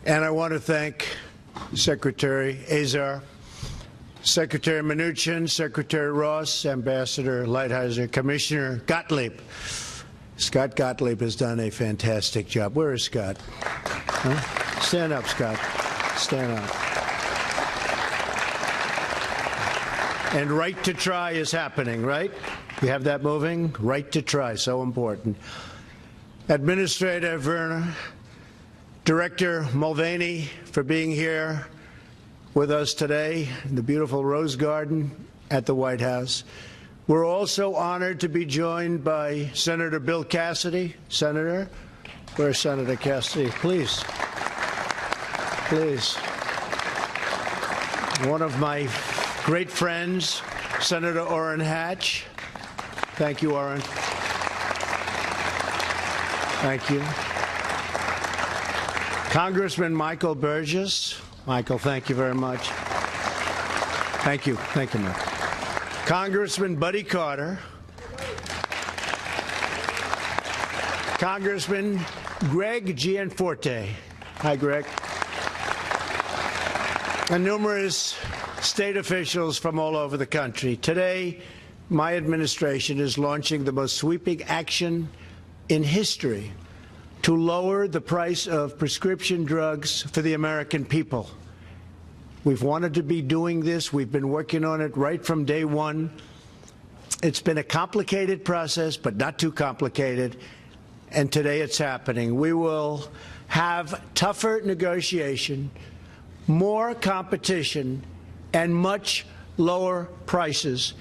And I want to thank Secretary Azar, Secretary Mnuchin, Secretary Ross, Ambassador Lighthizer, Commissioner Gottlieb. Scott Gottlieb has done a fantastic job. Where is Scott? Huh? Stand up, Scott. Stand up. And Right to Try is happening, right? You have that moving? Right to Try, so important. Administrator Werner, Director Mulvaney, for being here with us today in the beautiful Rose Garden at the White House. We're also honored to be joined by Senator Bill Cassidy. Senator, where's Senator Cassidy? Please. Please. One of my great friends, Senator Orrin Hatch. Thank you, Orrin. Thank you. Congressman Michael Burgess. Michael, thank you very much. Thank you. Thank you, Michael. Congressman Buddy Carter. Congressman Greg Gianforte. Hi, Greg. And numerous state officials from all over the country. Today, my administration is launching the most sweeping action in history to lower the price of prescription drugs for the American people. We've wanted to be doing this. We've been working on it right from day one. It's been a complicated process, but not too complicated. And today it's happening. We will have tougher negotiation, more competition, and much lower prices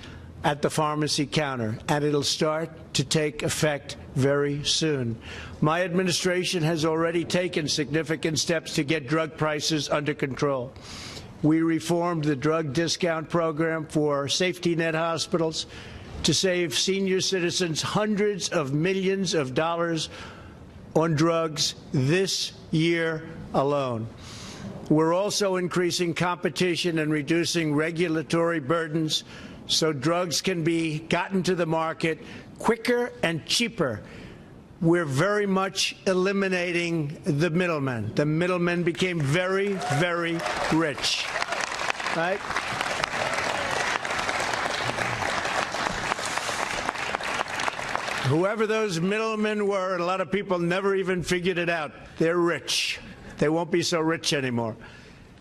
at the pharmacy counter. And it'll start to take effect very soon. My administration has already taken significant steps to get drug prices under control. We reformed the drug discount program for safety net hospitals to save senior citizens hundreds of millions of dollars on drugs this year alone. We're also increasing competition and reducing regulatory burdens so drugs can be gotten to the market quicker and cheaper. We're very much eliminating the middlemen. The middlemen became very, very rich, right? Whoever those middlemen were, and a lot of people never even figured it out, they're rich. They won't be so rich anymore.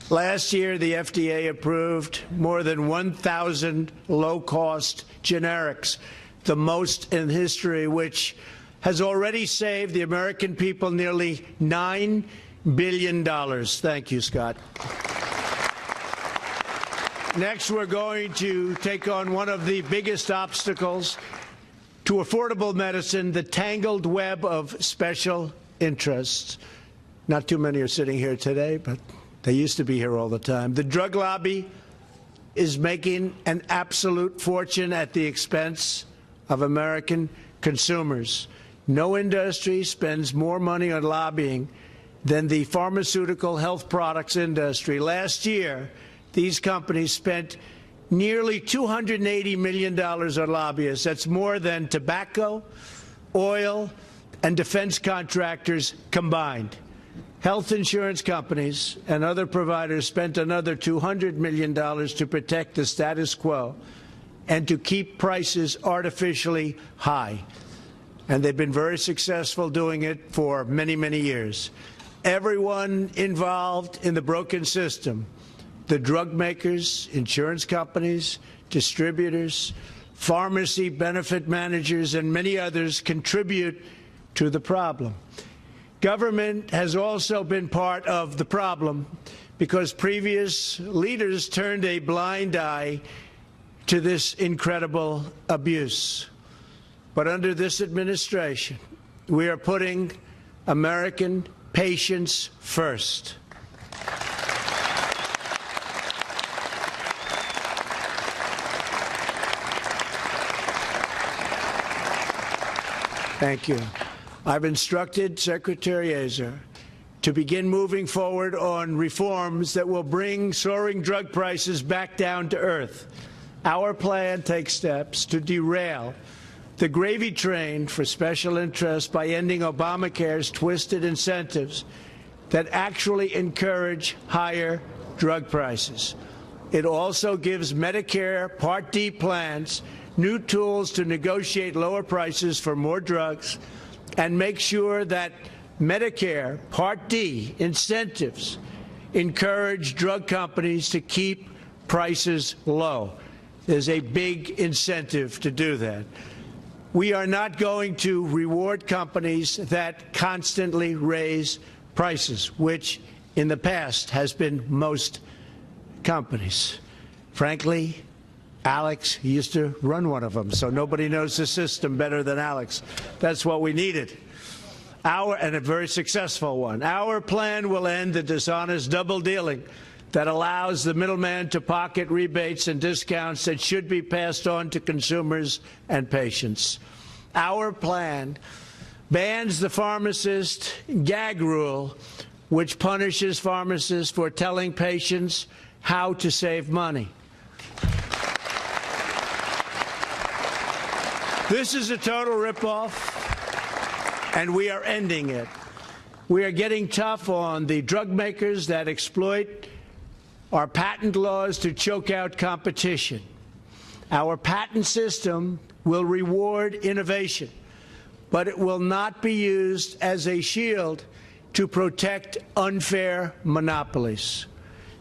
Last year, the FDA approved more than 1,000 low-cost generics, the most in history, which has already saved the American people nearly $9 billion. Thank you, Scott. Next, we're going to take on one of the biggest obstacles to affordable medicine, the tangled web of special interests. Not too many are sitting here today, but they used to be here all the time. The drug lobby is making an absolute fortune at the expense of American consumers. No industry spends more money on lobbying than the pharmaceutical health products industry. Last year, these companies spent nearly $280 million on lobbyists. That's more than tobacco, oil, and defense contractors combined. Health insurance companies and other providers spent another $200 million to protect the status quo and to keep prices artificially high. And they've been very successful doing it for many, many years. Everyone involved in the broken system, the drug makers, insurance companies, distributors, pharmacy benefit managers, and many others contribute to the problem. Government has also been part of the problem because previous leaders turned a blind eye to this incredible abuse. But under this administration, we are putting American patients first. Thank you. I've instructed Secretary Azar to begin moving forward on reforms that will bring soaring drug prices back down to earth. Our plan takes steps to derail the gravy train for special interests by ending Obamacare's twisted incentives that actually encourage higher drug prices. It also gives Medicare Part D plans new tools to negotiate lower prices for more drugs and make sure that Medicare Part D incentives encourage drug companies to keep prices low. There's a big incentive to do that. We are not going to reward companies that constantly raise prices, which in the past has been most companies. Frankly, Alex used to run one of them, so nobody knows the system better than Alex. That's what we needed. And a very successful one. Our plan will end the dishonest double dealing that allows the middleman to pocket rebates and discounts that should be passed on to consumers and patients. Our plan bans the pharmacist gag rule, which punishes pharmacists for telling patients how to save money. This is a total ripoff, and we are ending it. We are getting tough on the drug makers that exploit our patent laws to choke out competition. Our patent system will reward innovation, but it will not be used as a shield to protect unfair monopolies.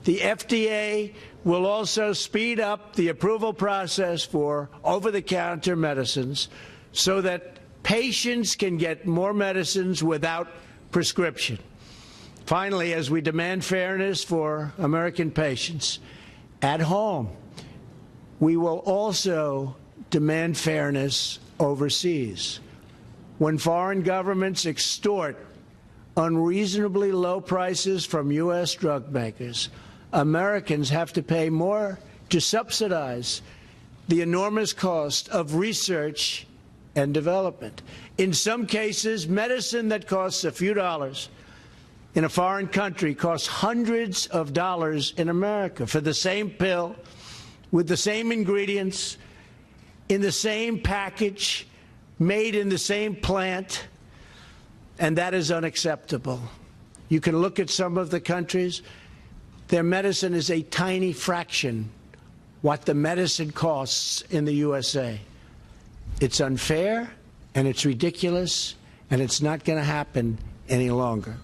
The FDA will also speed up the approval process for over-the-counter medicines so that patients can get more medicines without prescription. Finally, as we demand fairness for American patients at home, we will also demand fairness overseas. When foreign governments extort unreasonably low prices from U.S. drug makers, Americans have to pay more to subsidize the enormous cost of research and development. In some cases, medicine that costs a few dollars in a foreign country costs hundreds of dollars in America for the same pill, with the same ingredients, in the same package, made in the same plant, and that is unacceptable. You can look at some of the countries. Their medicine is a tiny fraction what the medicine costs in the USA. It's unfair, and it's ridiculous, and it's not going to happen any longer.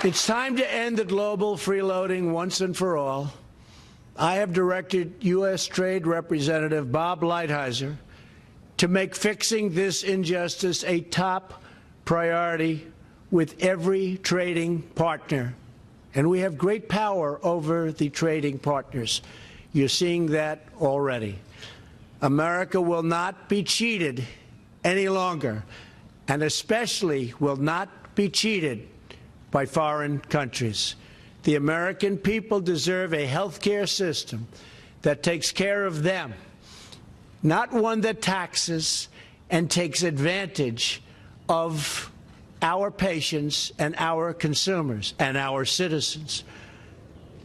It's time to end the global freeloading once and for all. I have directed U.S. Trade Representative Bob Lighthizer to make fixing this injustice a top priority with every trading partner. And we have great power over the trading partners. You're seeing that already. America will not be cheated any longer, and especially will not be cheated by foreign countries. The American people deserve a health care system that takes care of them, not one that taxes and takes advantage of our patients and our consumers and our citizens.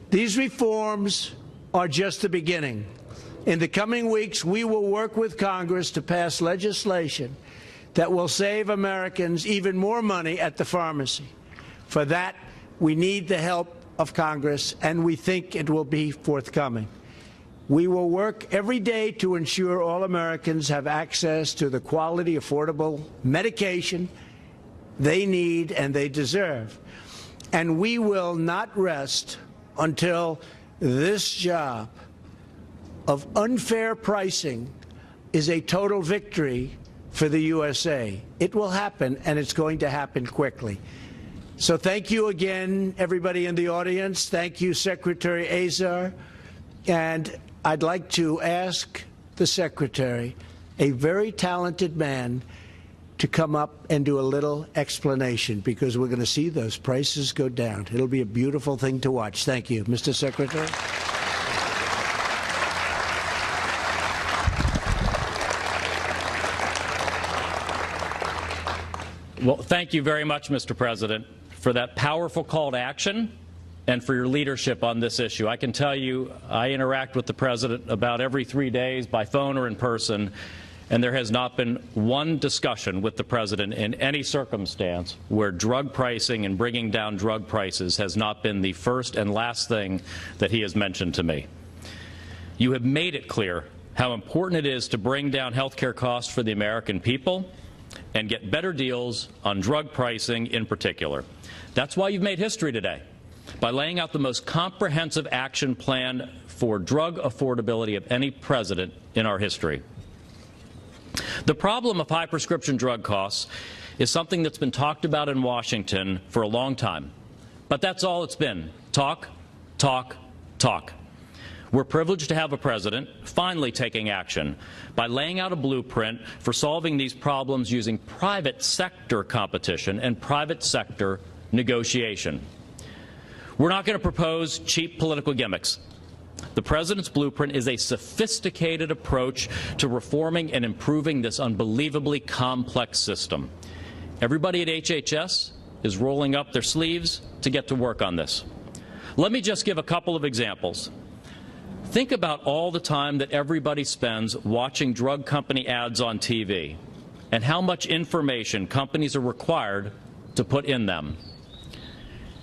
These reforms are just the beginning. In the coming weeks, we will work with Congress to pass legislation that will save Americans even more money at the pharmacy. For that, we need the help of Congress, and we think it will be forthcoming. We will work every day to ensure all Americans have access to the quality, affordable medication they need and they deserve. And we will not rest until this job of unfair pricing is a total victory for the USA. It will happen, and it's going to happen quickly. So thank you again, everybody in the audience. Thank you, Secretary Azar. And I'd like to ask the Secretary, a very talented man, to come up and do a little explanation, because we're going to see those prices go down. It'll be a beautiful thing to watch. Thank you, Mr. Secretary. Well, thank you very much, Mr. President, for that powerful call to action and for your leadership on this issue. I can tell you I interact with the President about every 3 days by phone or in person, and there has not been one discussion with the President in any circumstance where drug pricing and bringing down drug prices has not been the first and last thing that he has mentioned to me. You have made it clear how important it is to bring down health care costs for the American people and get better deals on drug pricing in particular. That's why you've made history today, by laying out the most comprehensive action plan for drug affordability of any president in our history. The problem of high prescription drug costs is something that's been talked about in Washington for a long time. But that's all it's been. Talk, talk, talk. We're privileged to have a president finally taking action by laying out a blueprint for solving these problems using private sector competition and private sector negotiation. We're not going to propose cheap political gimmicks. The President's blueprint is a sophisticated approach to reforming and improving this unbelievably complex system. Everybody at HHS is rolling up their sleeves to get to work on this. Let me just give a couple of examples. Think about all the time that everybody spends watching drug company ads on TV and how much information companies are required to put in them.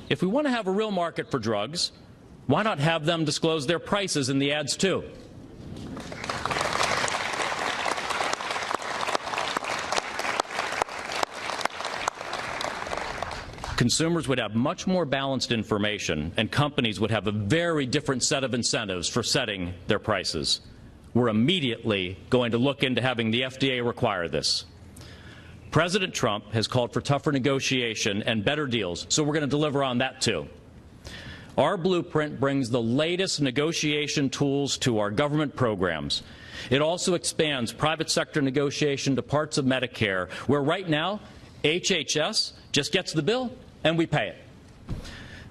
If we want to have a real market for drugs, why not have them disclose their prices in the ads too? Consumers would have much more balanced information, and companies would have a very different set of incentives for setting their prices. We're immediately going to look into having the FDA require this. President Trump has called for tougher negotiation and better deals, so we're going to deliver on that too. Our blueprint brings the latest negotiation tools to our government programs. It also expands private sector negotiation to parts of Medicare, where right now HHS just gets the bill and we pay it.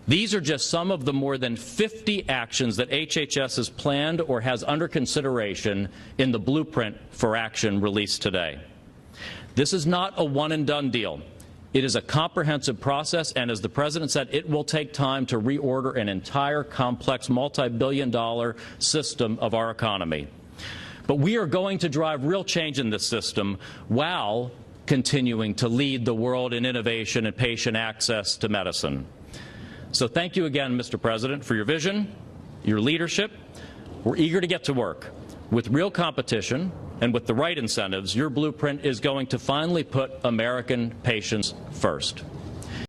These are just some of the more than 50 actions that HHS has planned or has under consideration in the blueprint for action released today. This is not a one-and-done deal. It is a comprehensive process, and as the President said, it will take time to reorder an entire complex multi-billion-dollar system of our economy. But we are going to drive real change in this system while continuing to lead the world in innovation and patient access to medicine. So thank you again, Mr. President, for your vision, your leadership. We're eager to get to work. With real competition and with the right incentives, your blueprint is going to finally put American patients first.